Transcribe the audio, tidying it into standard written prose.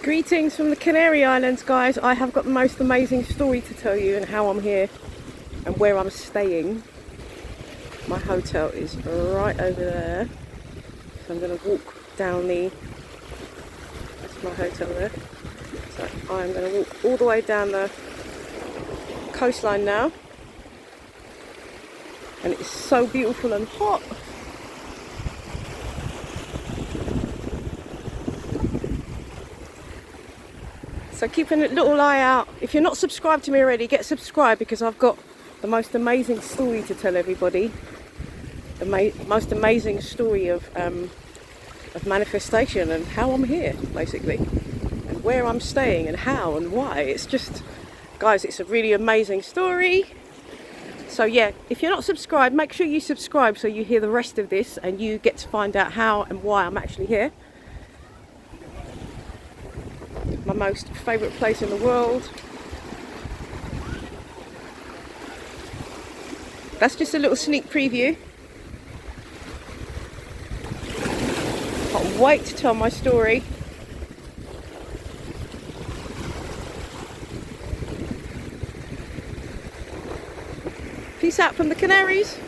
Greetings from the Canary Islands, guys. I have got the most amazing story to tell you and how I'm here and where I'm staying. My hotel is right over there. So I'm going to walk down that's my hotel there. So I'm going to walk all the way down the coastline now. And it's so beautiful and hot. So keep a little eye out. If you're not subscribed to me already, get subscribed, because I've got the most amazing story to tell everybody. The most amazing story of manifestation and how I'm here, basically. And where I'm staying and how and why. It's just, guys, it's a really amazing story. So yeah, if you're not subscribed, make sure you subscribe so you hear the rest of this and you get to find out how and why I'm actually here. My most favourite place in the world. That's just a little sneak preview. Can't wait to tell my story. Peace out from the Canaries.